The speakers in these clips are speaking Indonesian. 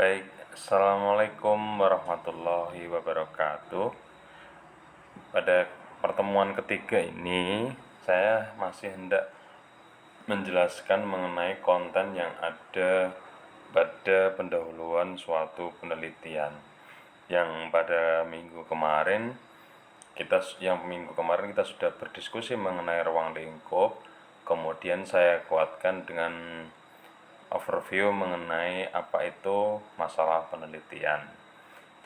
Baik, Assalamualaikum warahmatullahi wabarakatuh. Pada pertemuan ketiga ini, saya masih hendak menjelaskan mengenai konten yang ada pada pendahuluan suatu penelitian. Yang pada minggu kemarin kita sudah berdiskusi mengenai ruang lingkup. Kemudian saya kuatkan dengan overview mengenai apa itu masalah penelitian.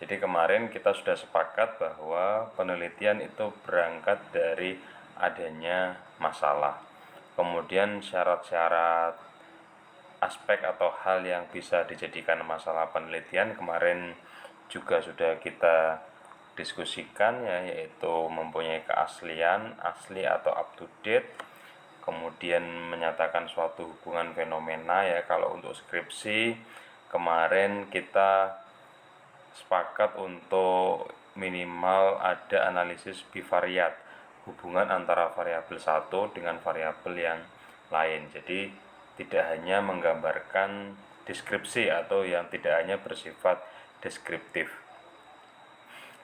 Jadi kemarin kita sudah sepakat bahwa penelitian itu berangkat dari adanya masalah. Kemudian syarat-syarat aspek atau hal yang bisa dijadikan masalah penelitian kemarin juga sudah kita diskusikan ya, yaitu mempunyai keaslian, asli atau up to date, kemudian menyatakan suatu hubungan fenomena ya. Kalau untuk skripsi kemarin kita sepakat untuk minimal ada analisis bivariat, hubungan antara variabel satu dengan variabel yang lain. Jadi tidak hanya menggambarkan deskripsi atau yang tidak hanya bersifat deskriptif.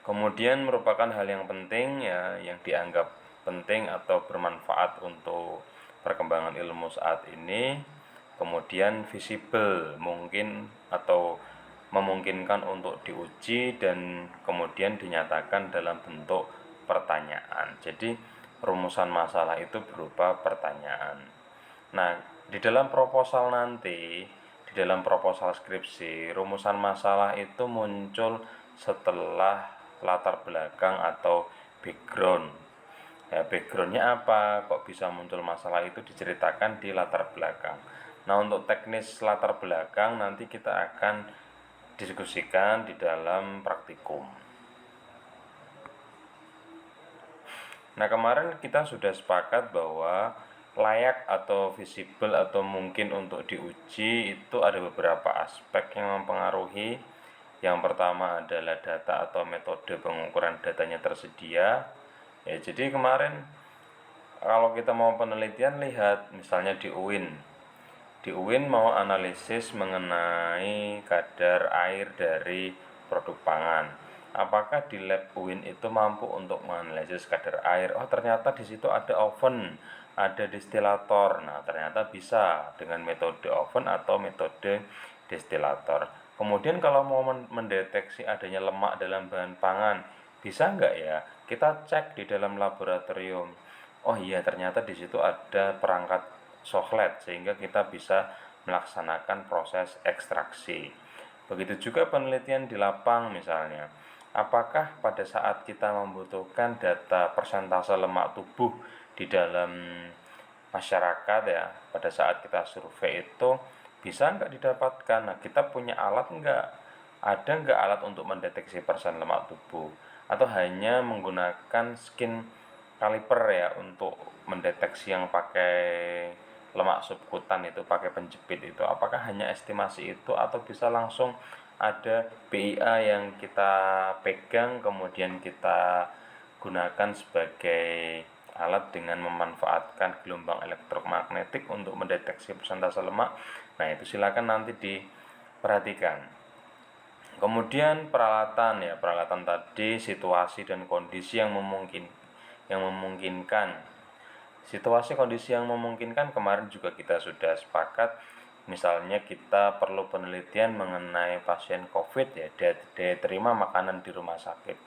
Kemudian merupakan hal yang penting ya, yang dianggap penting atau bermanfaat untuk perkembangan ilmu saat ini, kemudian visible mungkin atau memungkinkan untuk diuji dan kemudian dinyatakan dalam bentuk pertanyaan. Jadi rumusan masalah itu berupa pertanyaan. Nah, di dalam proposal nanti, di dalam proposal skripsi, rumusan masalah itu muncul setelah latar belakang atau background. Ya, backgroundnya apa? Kok bisa muncul masalah itu diceritakan di latar belakang. Nah, untuk teknis latar belakang nanti kita akan diskusikan di dalam praktikum. Nah, kemarin kita sudah sepakat bahwa layak atau visible atau mungkin untuk diuji itu ada beberapa aspek yang mempengaruhi. Yang pertama adalah data atau metode pengukuran datanya tersedia. Ya, jadi kemarin kalau kita mau penelitian, lihat misalnya di UIN. Di UIN mau analisis mengenai kadar air dari produk pangan. Apakah di lab UIN itu mampu untuk menganalisis kadar air? Oh, ternyata di situ ada oven, ada destilator. Nah, ternyata bisa dengan metode oven atau metode destilator. Kemudian kalau mau mendeteksi adanya lemak dalam bahan pangan, bisa nggak ya? Kita cek di dalam laboratorium. Oh iya, ternyata di situ ada perangkat soklet sehingga kita bisa melaksanakan proses ekstraksi. Begitu juga penelitian di lapang misalnya. Apakah pada saat kita membutuhkan data persentase lemak tubuh di dalam masyarakat ya, pada saat kita survei itu bisa nggak didapatkan? Nah, kita punya alat nggak? Ada nggak alat untuk mendeteksi persen lemak tubuh? Atau hanya menggunakan skin kaliper ya untuk mendeteksi yang pakai lemak subkutan itu, pakai penjepit itu? Apakah hanya estimasi itu atau bisa langsung ada BIA yang kita pegang kemudian kita gunakan sebagai alat dengan memanfaatkan gelombang elektromagnetik untuk mendeteksi persentase lemak? Nah, itu silakan nanti diperhatikan. Kemudian peralatan tadi, situasi dan kondisi yang memungkinkan. Situasi kondisi yang memungkinkan kemarin juga kita sudah sepakat. Misalnya kita perlu penelitian mengenai pasien COVID ya, daya terima makanan di rumah sakit.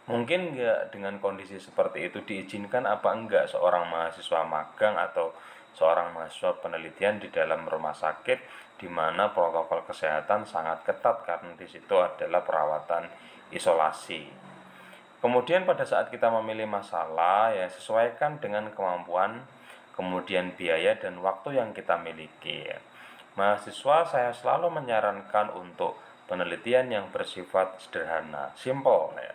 Mungkin nggak dengan kondisi seperti itu diizinkan apa enggak seorang mahasiswa magang atau seorang mahasiswa penelitian di dalam rumah sakit di mana protokol kesehatan sangat ketat karena di situ adalah perawatan isolasi. Kemudian pada saat kita memilih masalah ya sesuaikan dengan kemampuan, kemudian biaya dan waktu yang kita miliki ya. Mahasiswa saya selalu menyarankan untuk penelitian yang bersifat sederhana, simple ya.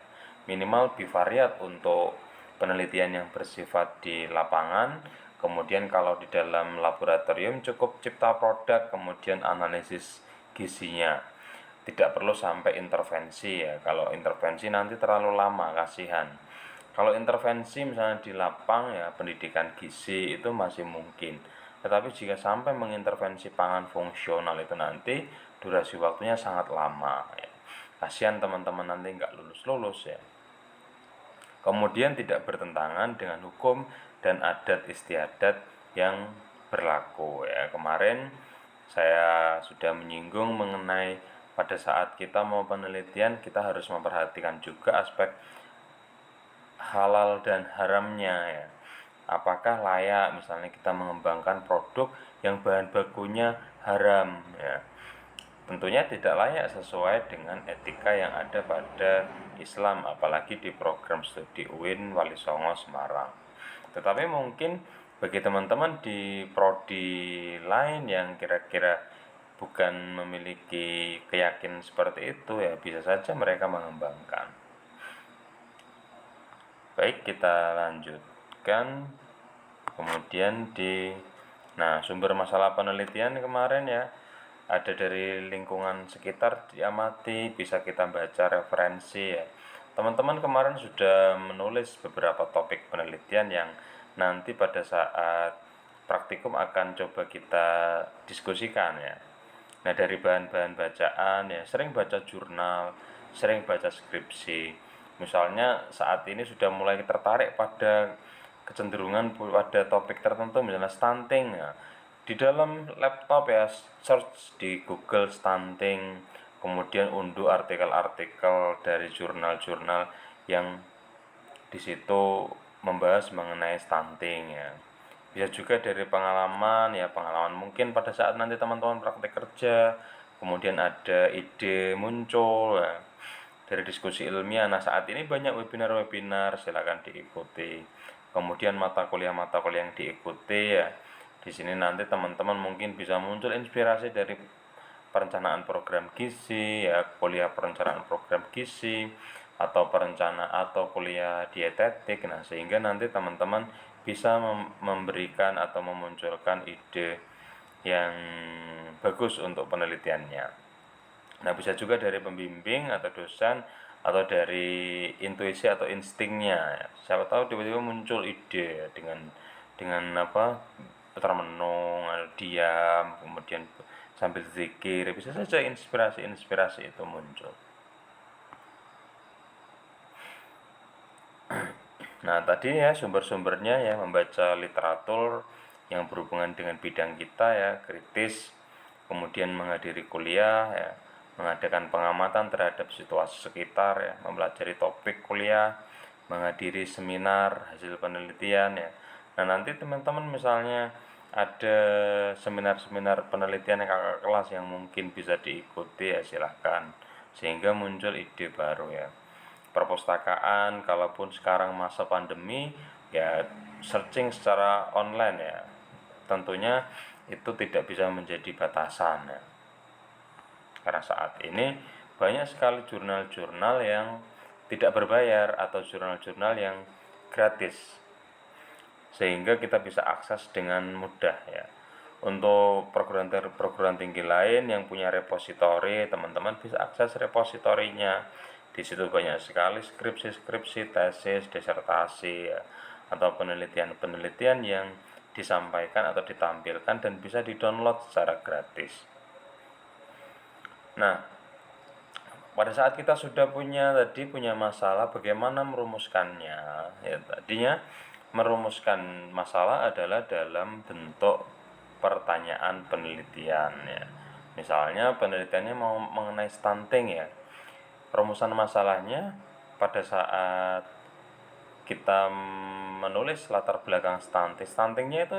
Minimal bivariat untuk penelitian yang bersifat di lapangan, kemudian kalau di dalam laboratorium cukup cipta produk, kemudian analisis gizinya. Tidak perlu sampai intervensi ya. Kalau intervensi nanti terlalu lama, kasihan. Kalau intervensi misalnya di lapang ya, pendidikan gizi itu masih mungkin. Tetapi jika sampai mengintervensi pangan fungsional itu nanti durasi waktunya sangat lama ya. Kasihan teman-teman nanti nggak lulus-lulus ya. Kemudian tidak bertentangan dengan hukum dan adat istiadat yang berlaku ya. Kemarin saya sudah menyinggung mengenai pada saat kita mau penelitian kita harus memperhatikan juga aspek halal dan haramnya ya. Apakah layak misalnya kita mengembangkan produk yang bahan bakunya haram ya. Tentunya tidak layak sesuai dengan etika yang ada pada Islam, apalagi di program studi UIN Wali Songo Semarang. Tetapi mungkin bagi teman-teman di prodi lain yang kira-kira bukan memiliki keyakinan seperti itu ya bisa saja mereka mengembangkan. Baik, kita lanjutkan. Kemudian sumber masalah penelitian kemarin ya ada dari lingkungan sekitar diamati, bisa kita baca referensi ya. Teman-teman kemarin sudah menulis beberapa topik penelitian yang nanti pada saat praktikum akan coba kita diskusikan ya. Nah, dari bahan-bahan bacaan ya, sering baca jurnal, sering baca skripsi. Misalnya saat ini sudah mulai tertarik pada kecenderungan pada topik tertentu, misalnya stunting ya. Di dalam laptop ya, search di Google stunting, kemudian unduh artikel-artikel dari jurnal-jurnal yang di situ membahas mengenai stunting ya. Bisa juga dari pengalaman ya, pengalaman mungkin pada saat nanti teman-teman praktek kerja, kemudian ada ide muncul ya, dari diskusi ilmiah. Nah, saat ini banyak webinar-webinar, silakan diikuti. Kemudian mata kuliah-mata kuliah yang diikuti ya. Di sini nanti teman-teman mungkin bisa muncul inspirasi dari perencanaan program gizi ya, kuliah perencanaan program gizi atau kuliah dietetik. Nah, sehingga nanti teman-teman bisa memberikan atau memunculkan ide yang bagus untuk penelitiannya. Nah, bisa juga dari pembimbing atau dosen atau dari intuisi atau instingnya. Siapa tahu tiba-tiba muncul ide ya, dengan termenung, diam, kemudian sambil zikir, bisa saja inspirasi-inspirasi itu muncul. Nah, tadi ya sumber-sumbernya ya membaca literatur yang berhubungan dengan bidang kita ya, kritis, kemudian menghadiri kuliah ya, mengadakan pengamatan terhadap situasi sekitar ya, mempelajari topik kuliah, menghadiri seminar hasil penelitian ya. Nah, nanti teman-teman misalnya ada seminar-seminar penelitian yang kakak kelas yang mungkin bisa diikuti ya silahkan, sehingga muncul ide baru ya. Perpustakaan kalaupun sekarang masa pandemi ya searching secara online ya, tentunya itu tidak bisa menjadi batasan ya. Karena saat ini banyak sekali jurnal-jurnal yang tidak berbayar atau jurnal-jurnal yang gratis, sehingga kita bisa akses dengan mudah ya. Untuk program tinggi lain yang punya repositori, teman-teman bisa akses repositorinya. Di situ banyak sekali skripsi-skripsi, tesis, disertasi ya, atau penelitian-penelitian yang disampaikan atau ditampilkan dan bisa di-download secara gratis. Nah, pada saat kita sudah punya masalah, bagaimana merumuskannya ya, tadinya merumuskan masalah adalah dalam bentuk pertanyaan penelitian ya. Misalnya penelitiannya mau mengenai stunting ya, rumusan masalahnya pada saat kita menulis latar belakang stuntingnya itu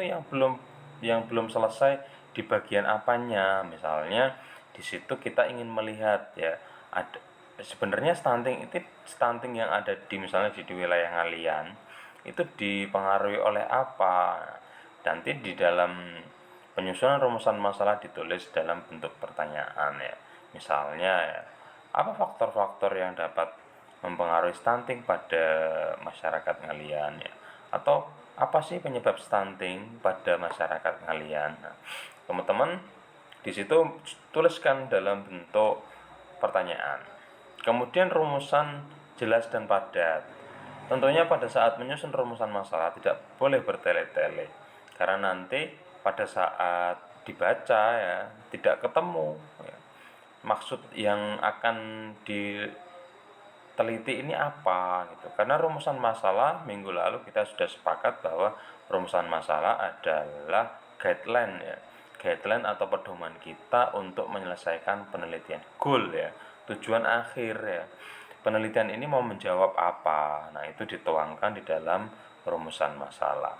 yang belum selesai di bagian apanya. Misalnya di situ kita ingin melihat ya, ada sebenarnya stunting yang ada di misalnya di wilayah kalian itu dipengaruhi oleh apa. Nanti di dalam penyusunan rumusan masalah ditulis dalam bentuk pertanyaan ya. Misalnya ya, apa faktor-faktor yang dapat mempengaruhi stunting pada masyarakat kalian ya, atau apa sih penyebab stunting pada masyarakat kalian. Nah, teman-teman di situ tuliskan dalam bentuk pertanyaan, kemudian rumusan jelas dan padat. Tentunya pada saat menyusun rumusan masalah tidak boleh bertele-tele, karena nanti pada saat dibaca ya tidak ketemu ya, maksud yang akan diteliti ini apa gitu. Karena rumusan masalah minggu lalu kita sudah sepakat bahwa rumusan masalah adalah guideline ya, guideline atau pedoman kita untuk menyelesaikan penelitian, goal ya, tujuan akhir ya. Penelitian ini mau menjawab apa? Nah, itu dituangkan di dalam rumusan masalah.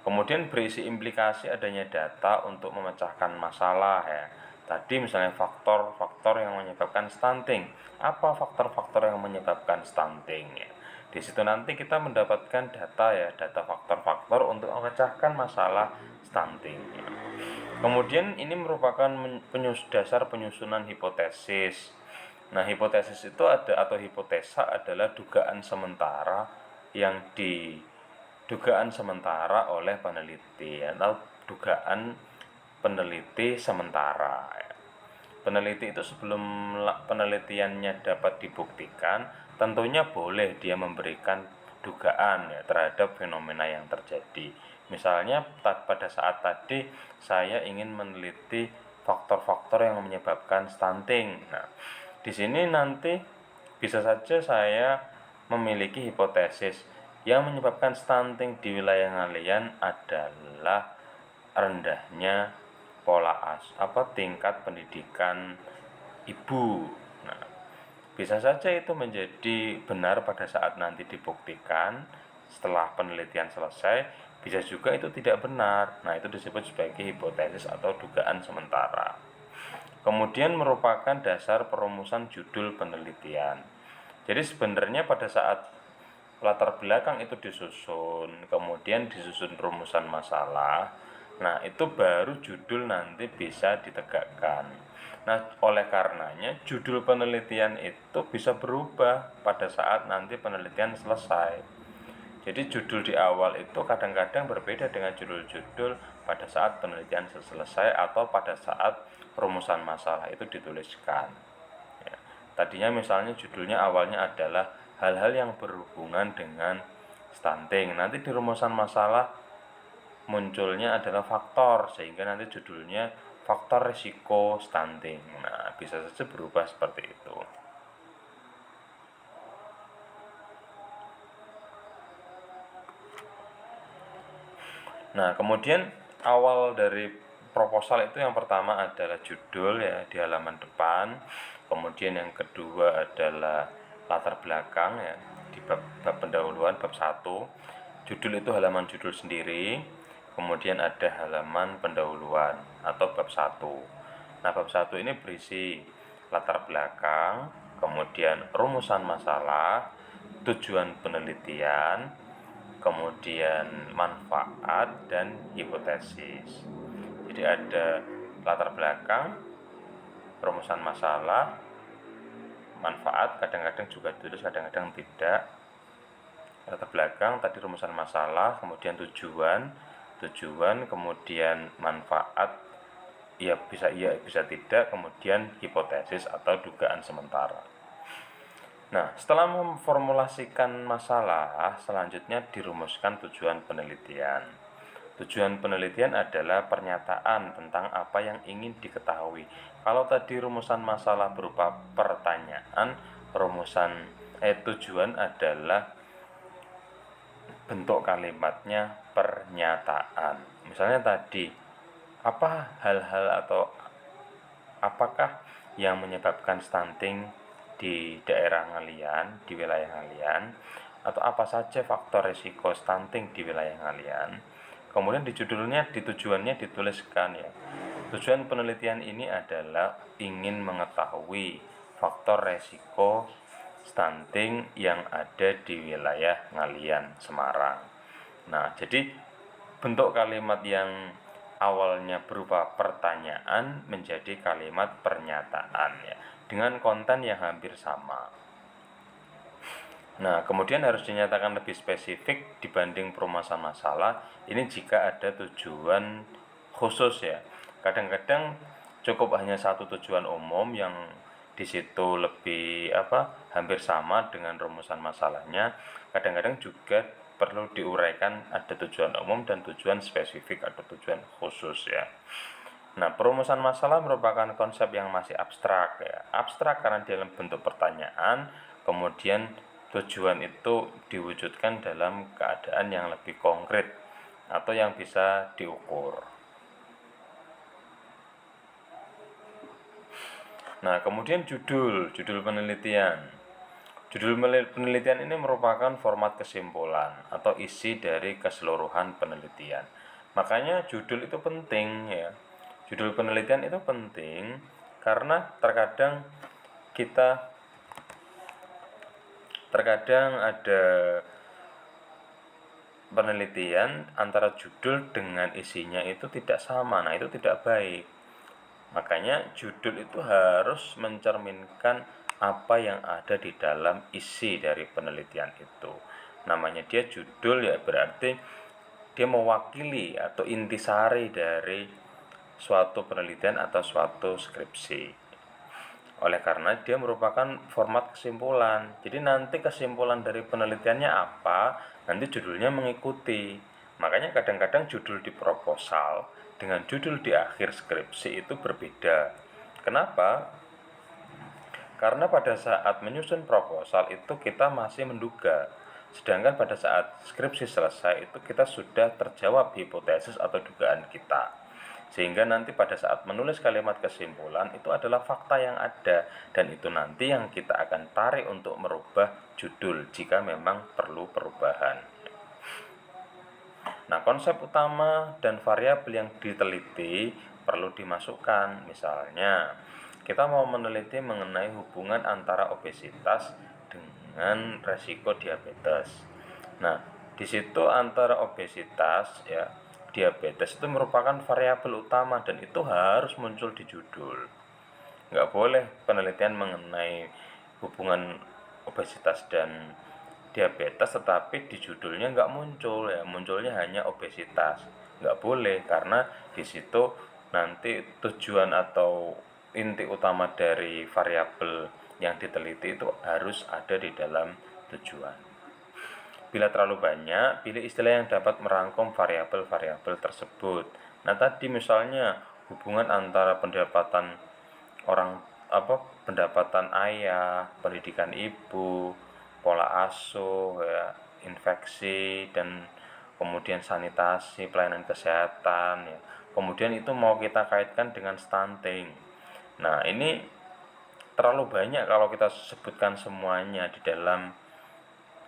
Kemudian berisi implikasi adanya data untuk memecahkan masalah ya. Tadi misalnya faktor-faktor yang menyebabkan stunting. Apa faktor-faktor yang menyebabkan stunting ya? Di situ nanti kita mendapatkan data ya, data faktor-faktor untuk memecahkan masalah stunting. Ya. Kemudian ini merupakan dasar penyusunan hipotesis. Nah, hipotesis itu atau hipotesa adalah dugaan sementara oleh peneliti atau dugaan peneliti sementara. Peneliti itu sebelum penelitiannya dapat dibuktikan, tentunya boleh dia memberikan dugaan ya terhadap fenomena yang terjadi. Misalnya pada saat tadi saya ingin meneliti faktor-faktor yang menyebabkan stunting. Nah, di sini nanti bisa saja saya memiliki hipotesis yang menyebabkan stunting di wilayah ngalian adalah rendahnya tingkat pendidikan ibu. Nah, bisa saja itu menjadi benar pada saat nanti dibuktikan setelah penelitian selesai, bisa juga itu tidak benar. Nah, itu disebut sebagai hipotesis atau dugaan sementara. Kemudian merupakan dasar perumusan judul penelitian. Jadi sebenarnya pada saat latar belakang itu disusun, kemudian disusun rumusan masalah, nah itu baru judul nanti bisa ditegakkan. Nah, oleh karenanya judul penelitian itu bisa berubah pada saat nanti penelitian selesai. Jadi judul di awal itu kadang-kadang berbeda dengan judul-judul pada saat penelitian selesai atau pada saat rumusan masalah itu dituliskan. Ya. Tadinya misalnya judulnya awalnya adalah hal-hal yang berhubungan dengan stunting. Nanti di rumusan masalah munculnya adalah faktor, sehingga nanti judulnya faktor risiko stunting. Nah, bisa saja berubah seperti itu. Nah, kemudian awal dari proposal itu yang pertama adalah judul ya di halaman depan. Kemudian yang kedua adalah latar belakang ya di bab pendahuluan bab 1. Judul itu halaman judul sendiri. Kemudian ada halaman pendahuluan atau bab 1. Nah, bab 1 ini berisi latar belakang, kemudian rumusan masalah, tujuan penelitian, kemudian manfaat dan hipotesis. Jadi ada latar belakang, rumusan masalah, manfaat, kadang-kadang juga tulis, kadang-kadang tidak. Latar belakang tadi rumusan masalah, kemudian tujuan, kemudian manfaat, iya bisa tidak, kemudian hipotesis atau dugaan sementara. Nah, setelah memformulasikan masalah, selanjutnya dirumuskan tujuan penelitian. Tujuan penelitian adalah pernyataan tentang apa yang ingin diketahui. Kalau tadi rumusan masalah berupa pertanyaan, tujuan adalah bentuk kalimatnya pernyataan. Misalnya tadi, apa hal-hal atau apakah yang menyebabkan stunting di daerah ngalian, di wilayah ngalian, atau apa saja faktor risiko stunting di wilayah ngalian. Kemudian di judulnya, di tujuannya dituliskan ya. Tujuan penelitian ini adalah ingin mengetahui faktor risiko stunting yang ada di wilayah ngalian Semarang. Nah, jadi bentuk kalimat yang awalnya berupa pertanyaan menjadi kalimat pernyataan ya, dengan konten yang hampir sama. Nah, kemudian harus dinyatakan lebih spesifik dibanding permasalahan masalah. Ini jika ada tujuan khusus ya. Kadang-kadang cukup hanya satu tujuan umum yang di situ lebih hampir sama dengan rumusan masalahnya. Kadang-kadang juga perlu diuraikan, ada tujuan umum dan tujuan spesifik atau tujuan khusus ya. Nah, perumusan masalah merupakan konsep yang masih abstrak ya. Abstrak karena dalam bentuk pertanyaan, kemudian tujuan itu diwujudkan dalam keadaan yang lebih konkret atau yang bisa diukur. Nah, kemudian judul penelitian. Judul penelitian ini merupakan format kesimpulan atau isi dari keseluruhan penelitian. Makanya judul itu penting ya. Judul penelitian itu penting karena terkadang ada penelitian antara judul dengan isinya itu tidak sama. Nah, itu tidak baik. Makanya judul itu harus mencerminkan apa yang ada di dalam isi dari penelitian itu. Namanya dia judul ya, berarti dia mewakili atau intisari dari suatu penelitian atau suatu skripsi. Oleh karena dia merupakan format kesimpulan. Jadi nanti kesimpulan dari penelitiannya apa, nanti judulnya mengikuti. Makanya kadang-kadang judul di proposal dengan judul di akhir skripsi itu berbeda. Kenapa? Karena pada saat menyusun proposal itu kita masih menduga. Sedangkan pada saat skripsi selesai itu kita sudah terjawab hipotesis atau dugaan kita. Sehingga nanti pada saat menulis kalimat kesimpulan itu adalah fakta yang ada, dan itu nanti yang kita akan tarik untuk merubah judul jika memang perlu perubahan. Nah, konsep utama dan variabel yang diteliti perlu dimasukkan. Misalnya, kita mau meneliti mengenai hubungan antara obesitas dengan resiko diabetes. Nah, di situ antara obesitas ya, diabetes itu merupakan variabel utama dan itu harus muncul di judul. Nggak boleh penelitian mengenai hubungan obesitas dan diabetes tetapi di judulnya nggak muncul ya, munculnya hanya obesitas. Nggak boleh, karena di situ nanti tujuan atau inti utama dari variabel yang diteliti itu harus ada di dalam tujuan. Bila terlalu banyak, pilih istilah yang dapat merangkum variabel-variabel tersebut. Nah, tadi misalnya hubungan antara pendapatan ayah, pendidikan ibu, pola asuh ya, infeksi dan kemudian sanitasi, pelayanan kesehatan ya. Kemudian itu mau kita kaitkan dengan stunting. Nah, ini terlalu banyak kalau kita sebutkan semuanya di dalam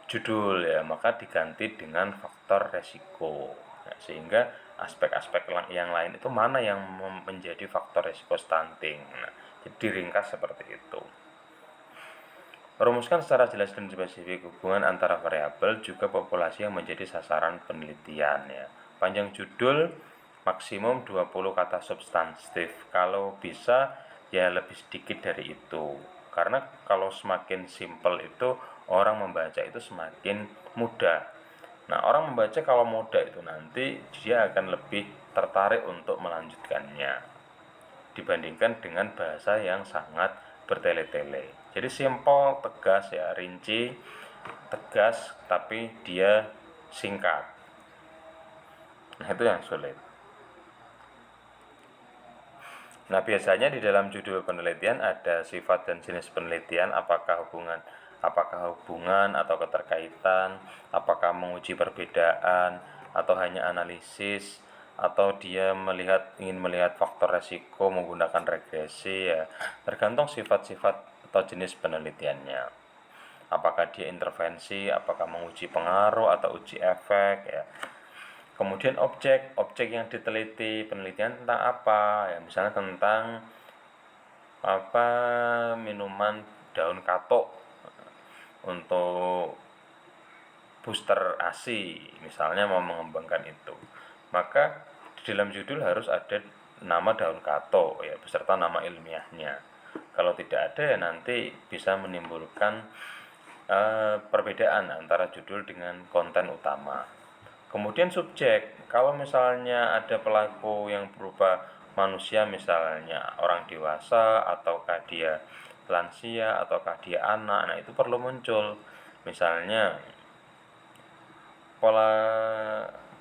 judul ya, maka diganti dengan faktor resiko. Nah, sehingga aspek-aspek yang lain itu mana yang menjadi faktor resiko stunting. Nah, jadi diringkas seperti itu. Rumuskan secara jelas dan spesifik hubungan antara variabel juga populasi yang menjadi sasaran penelitian ya. Panjang judul maksimum 20 kata substantif. Kalau bisa ya lebih sedikit dari itu. Karena kalau semakin simpel itu orang membaca itu semakin mudah. Nah, orang membaca kalau mudah itu nanti dia akan lebih tertarik untuk melanjutkannya dibandingkan dengan bahasa yang sangat bertele-tele. Jadi simpel, tegas ya, rinci, tegas tapi dia singkat. Nah, itu yang sulit. Nah, biasanya di dalam judul penelitian ada sifat dan jenis penelitian, apakah hubungan atau keterkaitan, apakah menguji perbedaan atau hanya analisis, atau dia ingin melihat faktor resiko menggunakan regresi ya. Tergantung sifat-sifat atau jenis penelitiannya. Apakah dia intervensi, apakah menguji pengaruh atau uji efek ya. Kemudian objek yang diteliti, penelitian tentang apa ya, misalnya tentang minuman daun katuk untuk booster ASI, misalnya mau mengembangkan itu, maka di dalam judul harus ada nama daun katuk ya beserta nama ilmiahnya. Kalau tidak ada ya nanti bisa menimbulkan perbedaan antara judul dengan konten utama. Kemudian subjek, kalau misalnya ada pelaku yang berupa manusia, misalnya orang dewasa ataukah dia lansia ataukah dia anak, nah itu perlu muncul. Misalnya pola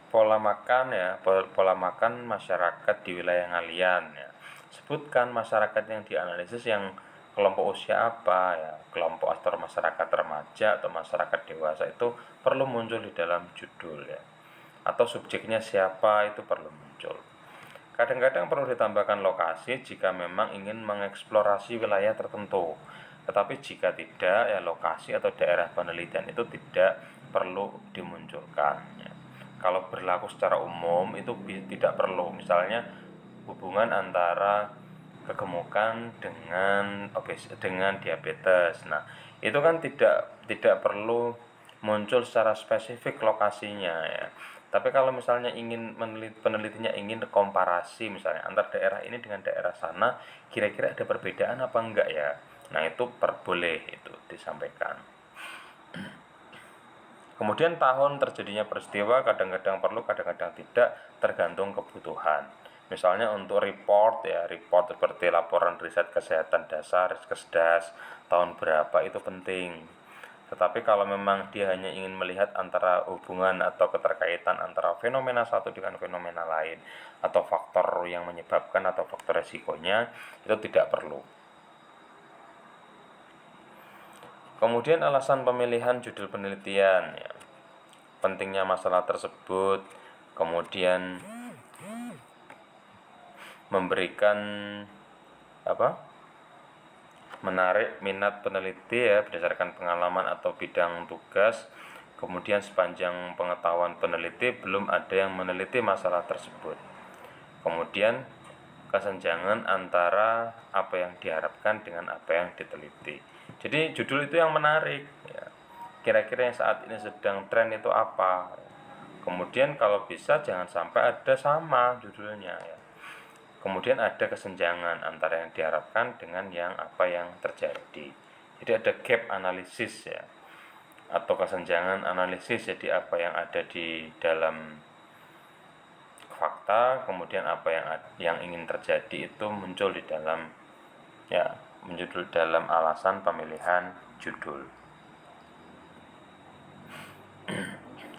pola makan ya, pola makan masyarakat di wilayah ngalian ya. Sebutkan masyarakat yang dianalisis yang kelompok usia apa ya, kelompok atau masyarakat remaja atau masyarakat dewasa itu perlu muncul di dalam judul ya. Atau subjeknya siapa itu perlu muncul. Kadang-kadang perlu ditambahkan lokasi jika memang ingin mengeksplorasi wilayah tertentu. Tetapi jika tidak, ya lokasi atau daerah penelitian itu tidak perlu dimunculkan. Ya. Kalau berlaku secara umum itu tidak perlu. Misalnya hubungan antara kegemukan dengan diabetes. Nah, itu kan tidak perlu muncul secara spesifik lokasinya ya. Tapi kalau misalnya penelitinya ingin komparasi misalnya antar daerah ini dengan daerah sana, kira-kira ada perbedaan apa enggak ya? Nah, itu boleh itu disampaikan. Kemudian tahun terjadinya peristiwa kadang-kadang perlu, kadang-kadang tidak, tergantung kebutuhan. Misalnya untuk report seperti laporan riset kesehatan dasar, Riskesdas, tahun berapa itu penting. Tetapi kalau memang dia hanya ingin melihat antara hubungan atau keterkaitan antara fenomena satu dengan fenomena lain, atau faktor yang menyebabkan atau faktor resikonya, itu tidak perlu. Kemudian alasan pemilihan judul penelitian ya. Pentingnya masalah tersebut, kemudian memberikan menarik minat peneliti ya berdasarkan pengalaman atau bidang tugas. Kemudian sepanjang pengetahuan peneliti belum ada yang meneliti masalah tersebut. Kemudian kesenjangan antara apa yang diharapkan dengan apa yang diteliti. Jadi judul itu yang menarik ya. Kira-kira yang saat ini sedang tren itu apa. Kemudian kalau bisa jangan sampai ada sama judulnya ya. Kemudian ada kesenjangan antara yang diharapkan dengan yang apa yang terjadi. Jadi ada gap analisis ya, atau kesenjangan analisis. Jadi apa yang ada di dalam fakta, kemudian apa yang ingin terjadi itu muncul di dalam alasan pemilihan judul.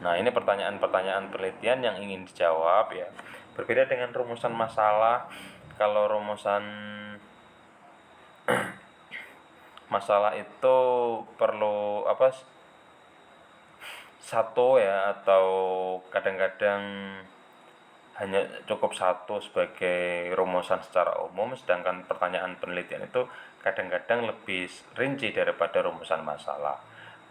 Nah, ini pertanyaan-pertanyaan penelitian yang ingin dijawab ya. Berbeda dengan rumusan masalah. Kalau rumusan masalah itu perlu satu ya, atau kadang-kadang hanya cukup satu sebagai rumusan secara umum, sedangkan pertanyaan penelitian itu kadang-kadang lebih rinci daripada rumusan masalah.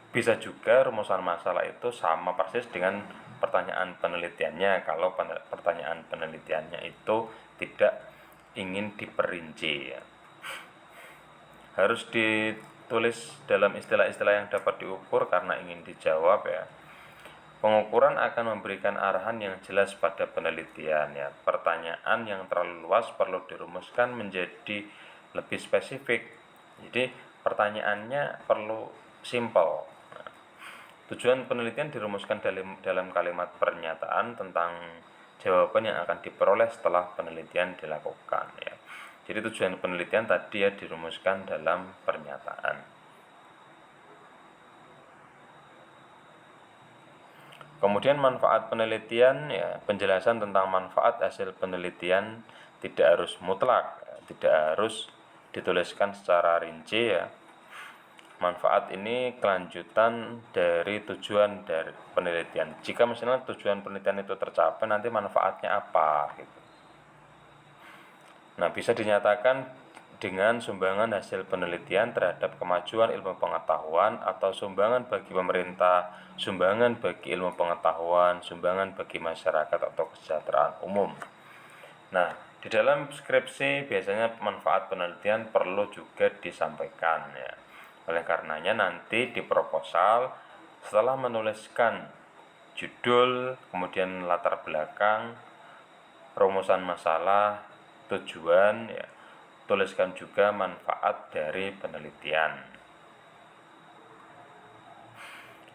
Bisa juga rumusan masalah itu sama persis dengan pertanyaan penelitiannya kalau pertanyaan penelitiannya itu tidak ingin diperinci ya. Harus ditulis dalam istilah-istilah yang dapat diukur karena ingin dijawab ya. Pengukuran akan memberikan arahan yang jelas pada penelitian ya. Pertanyaan yang terlalu luas perlu dirumuskan menjadi lebih spesifik. Jadi pertanyaannya perlu simple. Tujuan penelitian dirumuskan dalam kalimat pernyataan tentang jawaban yang akan diperoleh setelah penelitian dilakukan ya. Jadi tujuan penelitian tadi ya dirumuskan dalam pernyataan. Kemudian manfaat penelitian ya, penjelasan tentang manfaat hasil penelitian tidak harus mutlak, tidak harus dituliskan secara rinci ya. Manfaat ini kelanjutan dari tujuan dari penelitian. Jika misalnya tujuan penelitian itu tercapai, nanti manfaatnya apa gitu. Nah, bisa dinyatakan dengan sumbangan hasil penelitian terhadap kemajuan ilmu pengetahuan, atau sumbangan bagi pemerintah, sumbangan bagi ilmu pengetahuan, sumbangan bagi masyarakat atau kesejahteraan umum. Nah, di dalam skripsi biasanya manfaat penelitian perlu juga disampaikan ya. Oleh karenanya nanti di proposal setelah menuliskan judul, kemudian latar belakang, rumusan masalah, tujuan ya, tuliskan juga manfaat dari penelitian.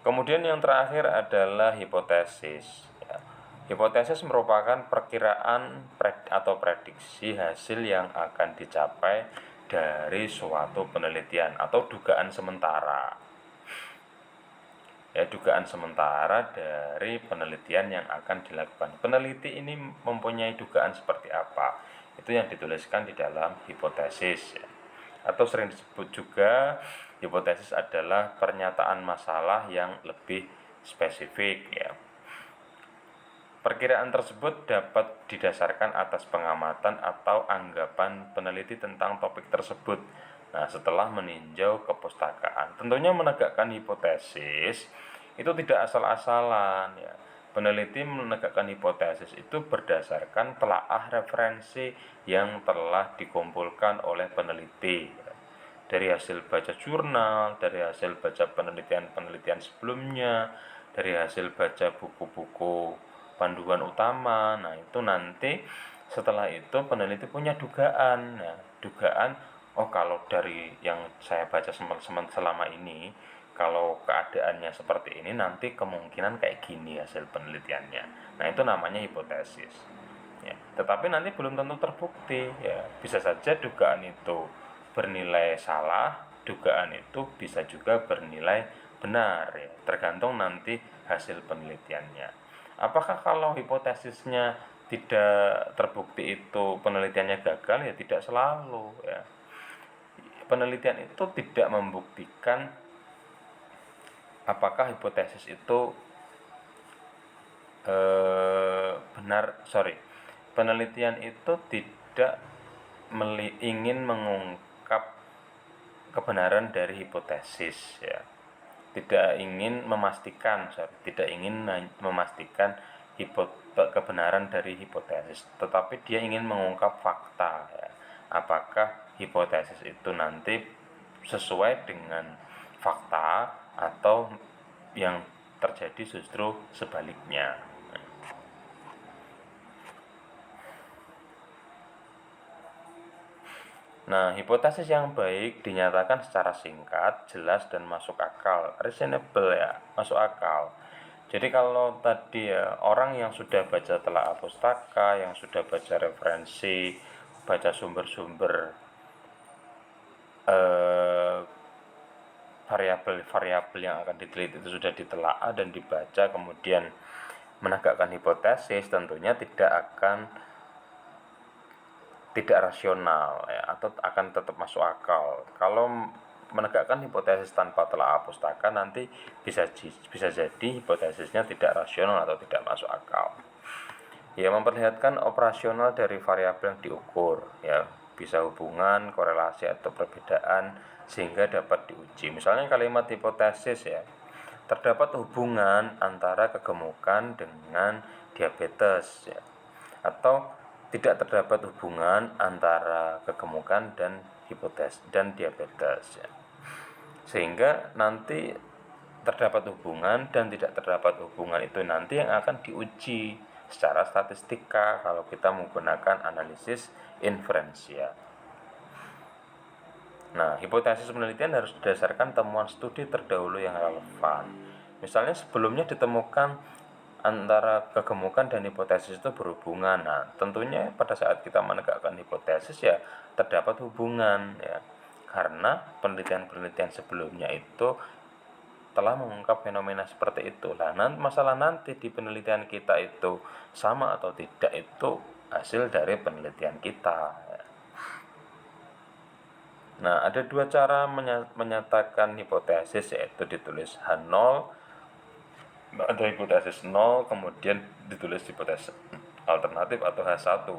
Kemudian yang terakhir adalah hipotesis ya. Hipotesis merupakan perkiraan atau prediksi hasil yang akan dicapai dari suatu penelitian atau dugaan sementara ya dugaan sementara dari penelitian yang akan dilakukan. Peneliti ini mempunyai dugaan seperti apa, itu yang dituliskan di dalam hipotesis ya. Atau sering disebut juga hipotesis adalah pernyataan masalah yang lebih spesifik ya. Perkiraan tersebut dapat didasarkan atas pengamatan atau anggapan peneliti tentang topik tersebut. Nah, setelah meninjau kepustakaan, tentunya menegakkan hipotesis itu tidak asal-asalan ya. Peneliti menegakkan hipotesis itu berdasarkan telaah referensi yang telah dikumpulkan oleh peneliti. Dari hasil baca jurnal, dari hasil baca penelitian-penelitian sebelumnya, dari hasil baca buku-buku panduan utama. Nah, itu nanti setelah itu peneliti punya dugaan. Nah, dugaan, oh kalau dari yang saya baca selama ini, kalau keadaannya seperti ini nanti kemungkinan kayak gini hasil penelitiannya. Nah, itu namanya hipotesis. Ya, tetapi nanti belum tentu terbukti ya. Bisa saja dugaan itu bernilai salah, dugaan itu bisa juga bernilai benar ya, tergantung nanti hasil penelitiannya. Apakah kalau hipotesisnya tidak terbukti itu penelitiannya gagal? Ya tidak selalu ya. Penelitian itu tidak membuktikan apakah hipotesis itu penelitian itu tidak ingin mengungkap kebenaran dari hipotesis ya, tidak ingin memastikan kebenaran dari hipotesis, tetapi dia ingin mengungkap fakta ya. Apakah hipotesis itu nanti sesuai dengan fakta atau yang terjadi justru sebaliknya. Nah, hipotesis yang baik dinyatakan secara singkat, jelas, dan masuk akal. Reasonable ya, masuk akal. Jadi kalau tadi ya, orang yang sudah baca telaah pustaka, yang sudah baca referensi, baca sumber-sumber variabel-variabel yang akan diteliti itu sudah ditelaah dan dibaca, kemudian menegakkan hipotesis, tentunya tidak rasional ya, atau akan tetap masuk akal. Kalau menegakkan hipotesis tanpa telaah pustaka nanti bisa jadi hipotesisnya tidak rasional atau tidak masuk akal. Ya, memperlihatkan operasional dari variabel yang diukur ya, bisa hubungan, korelasi atau perbedaan sehingga dapat diuji. Misalnya kalimat hipotesis ya, terdapat hubungan antara kegemukan dengan diabetes ya, atau tidak terdapat hubungan antara kegemukan dan diabetes ya. Sehingga nanti terdapat hubungan dan tidak terdapat hubungan itu nanti yang akan diuji secara statistika kalau kita menggunakan analisis inferensial. Nah, hipotesis penelitian harus berdasarkan temuan studi terdahulu yang relevan. Misalnya sebelumnya ditemukan antara kegemukan dan hipotesis itu berhubungan. Nah, tentunya pada saat kita menegakkan hipotesis ya terdapat hubungan ya. Karena penelitian-penelitian sebelumnya itu telah mengungkap fenomena seperti itu. Nah, masalah nanti di penelitian kita itu sama atau tidak itu hasil dari penelitian kita. Nah, ada dua cara menyatakan hipotesis, yaitu ditulis H0, ada hipotesis 0, kemudian ditulis hipotesis alternatif atau H1.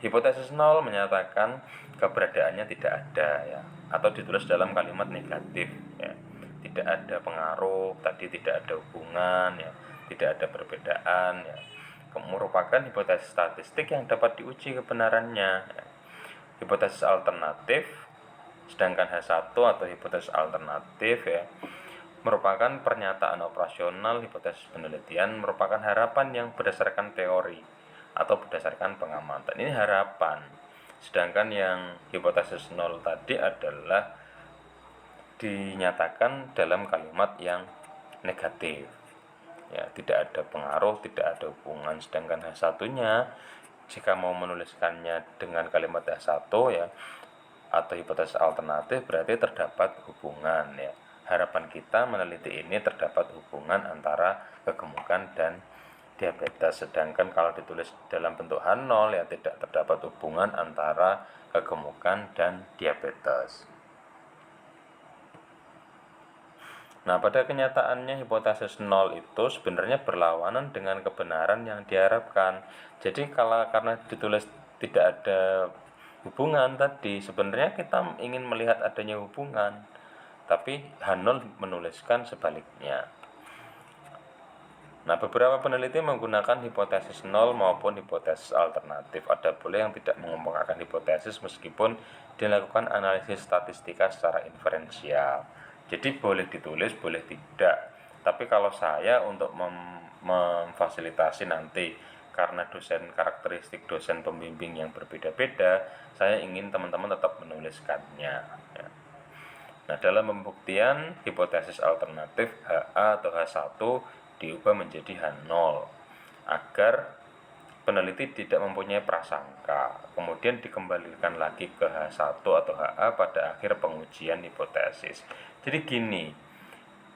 Hipotesis 0 menyatakan keberadaannya tidak ada ya, atau ditulis dalam kalimat negatif ya. Tidak ada pengaruh, tadi tidak ada hubungan ya, tidak ada perbedaan ya. Merupakan hipotesis statistik yang dapat diuji kebenarannya ya. Hipotesis alternatif, sedangkan H1 atau hipotesis alternatif ya, merupakan pernyataan operasional. Hipotesis penelitian merupakan harapan yang berdasarkan teori atau berdasarkan pengamatan. Ini harapan. Sedangkan yang hipotesis 0 tadi adalah dinyatakan dalam kalimat yang negatif. Ya, tidak ada pengaruh, tidak ada hubungan. Sedangkan H1-nya jika mau menuliskannya dengan kalimat H1 ya, atau hipotesis alternatif, berarti terdapat hubungan ya. harapan kita meneliti ini terdapat hubungan antara kegemukan dan diabetes. Sedangkan kalau ditulis dalam bentuk H0 ya tidak terdapat hubungan antara kegemukan dan diabetes. Nah, pada kenyataannya hipotesis 0 itu sebenarnya berlawanan dengan kebenaran yang diharapkan. Jadi karena ditulis tidak ada hubungan tadi, sebenarnya kita ingin melihat adanya hubungan, tapi H0 menuliskan sebaliknya. Nah, beberapa peneliti menggunakan hipotesis 0 maupun hipotesis alternatif. Ada pula yang tidak mengemukakan hipotesis meskipun dilakukan analisis statistika secara inferensial. Jadi boleh ditulis, boleh tidak. Tapi kalau saya untuk memfasilitasi nanti, karena karakteristik dosen pembimbing yang berbeda-beda, saya ingin teman-teman tetap menuliskannya. Ya. Nah, dalam pembuktian hipotesis alternatif HA atau H1 diubah menjadi H0 agar peneliti tidak mempunyai prasangka, kemudian dikembalikan lagi ke H1 atau HA pada akhir pengujian hipotesis. Jadi gini,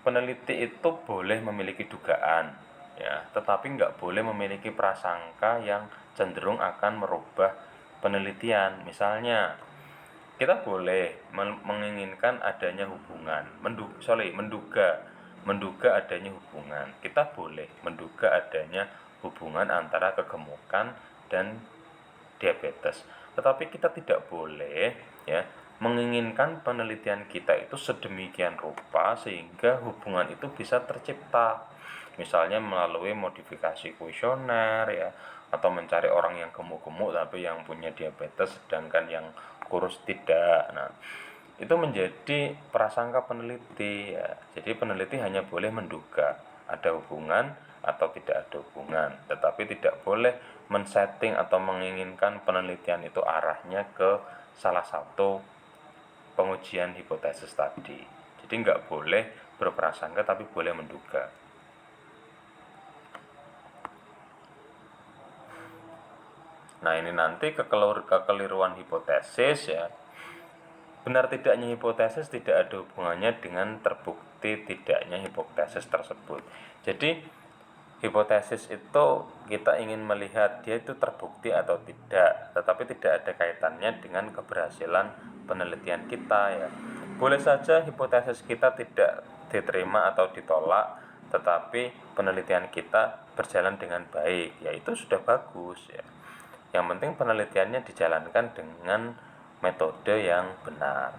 peneliti itu boleh memiliki dugaan, ya, tetapi nggak boleh memiliki prasangka yang cenderung akan merubah penelitian. Misalnya, kita boleh menginginkan adanya hubungan, menduga adanya hubungan. Kita boleh menduga adanya hubungan antara kegemukan dan diabetes. Tetapi kita tidak boleh ya menginginkan penelitian kita itu sedemikian rupa sehingga hubungan itu bisa tercipta. Misalnya melalui modifikasi kuesioner ya, atau mencari orang yang gemuk-gemuk tapi yang punya diabetes sedangkan yang kurus tidak. Nah, itu menjadi prasangka peneliti ya. Jadi peneliti hanya boleh menduga ada hubungan atau tidak ada hubungan, tetapi tidak boleh men-setting atau menginginkan penelitian itu arahnya ke salah satu pengujian hipotesis tadi. Jadi nggak boleh berprasangka tapi boleh menduga. Nah, ini nanti kekeliruan hipotesis ya. Benar tidaknya hipotesis tidak ada hubungannya dengan terbukti tidaknya hipotesis tersebut. Jadi hipotesis itu kita ingin melihat dia itu terbukti atau tidak, tetapi tidak ada kaitannya dengan keberhasilan penelitian kita ya. Boleh saja hipotesis kita tidak diterima atau ditolak, tetapi penelitian kita berjalan dengan baik, ya itu sudah bagus ya. Yang penting penelitiannya dijalankan dengan metode yang benar.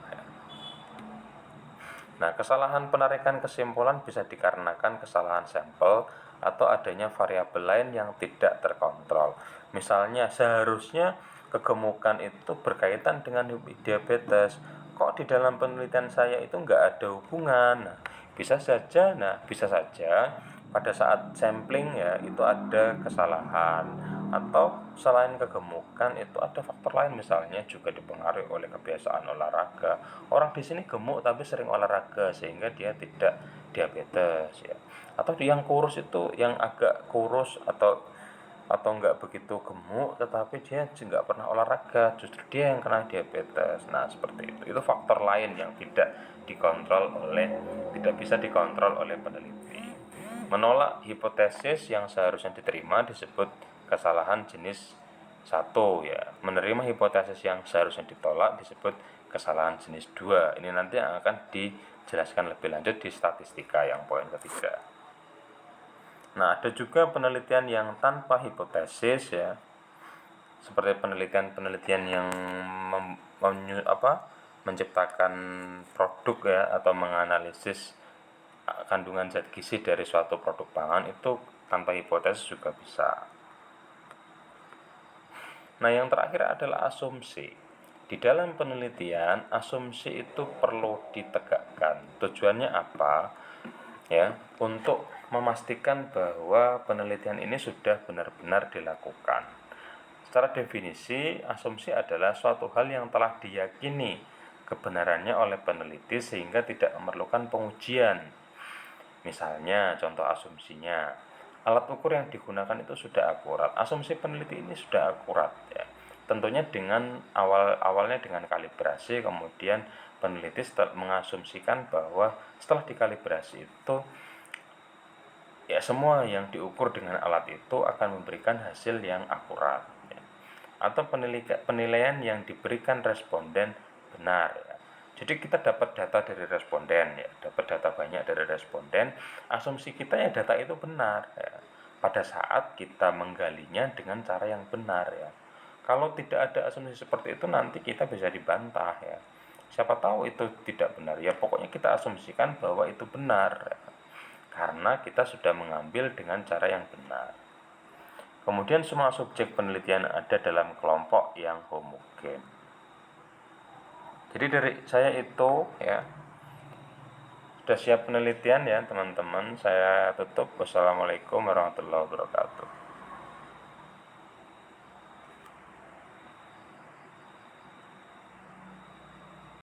Nah, kesalahan penarikan kesimpulan bisa dikarenakan kesalahan sampel atau adanya variabel lain yang tidak terkontrol. Misalnya, seharusnya kegemukan itu berkaitan dengan diabetes. Kok di dalam penelitian saya itu nggak ada hubungan? Nah, bisa saja pada saat sampling ya itu ada kesalahan, atau selain kegemukan itu ada faktor lain, misalnya juga dipengaruhi oleh kebiasaan olahraga. Orang di sini gemuk tapi sering olahraga sehingga dia tidak diabetes ya. Atau yang kurus itu yang agak kurus atau enggak begitu gemuk tetapi dia nggak pernah olahraga, justru dia yang kena diabetes. Nah, seperti itu faktor lain yang tidak bisa dikontrol oleh peneliti. Menolak hipotesis yang seharusnya diterima disebut kesalahan jenis 1 ya. Menerima hipotesis yang seharusnya ditolak disebut kesalahan jenis 2. Ini nanti yang akan dijelaskan lebih lanjut di statistika yang poin ketiga. Nah, ada juga penelitian yang tanpa hipotesis ya. Seperti penelitian yang menciptakan produk ya, atau menganalisis kandungan zat gizi dari suatu produk pangan, itu tanpa hipotesis juga bisa. Nah, yang terakhir adalah asumsi. Di dalam penelitian, asumsi itu perlu ditegakkan. Tujuannya apa? Ya, untuk memastikan bahwa penelitian ini sudah benar-benar dilakukan. Secara definisi, asumsi adalah suatu hal yang telah diyakini kebenarannya oleh peneliti sehingga tidak memerlukan pengujian. Misalnya, contoh asumsinya, alat ukur yang digunakan itu sudah akurat. Asumsi peneliti ini sudah akurat ya. tentunya dengan awalnya dengan kalibrasi, kemudian peneliti mengasumsikan bahwa setelah dikalibrasi itu ya semua yang diukur dengan alat itu akan memberikan hasil yang akurat, ya. Atau penilaian yang diberikan responden benar, ya. Jadi kita dapat data dari responden, ya, dapat data banyak dari responden, asumsi kita ya data itu benar, ya, pada saat kita menggalinya dengan cara yang benar, ya. Kalau tidak ada asumsi seperti itu nanti kita bisa dibantah, ya. Siapa tahu itu tidak benar, ya pokoknya kita asumsikan bahwa itu benar, ya, karena kita sudah mengambil dengan cara yang benar. Kemudian semua subjek penelitian ada dalam kelompok yang homogen. Jadi dari saya itu ya, sudah siap penelitian ya teman-teman. Saya tutup. Wassalamualaikum warahmatullahi wabarakatuh.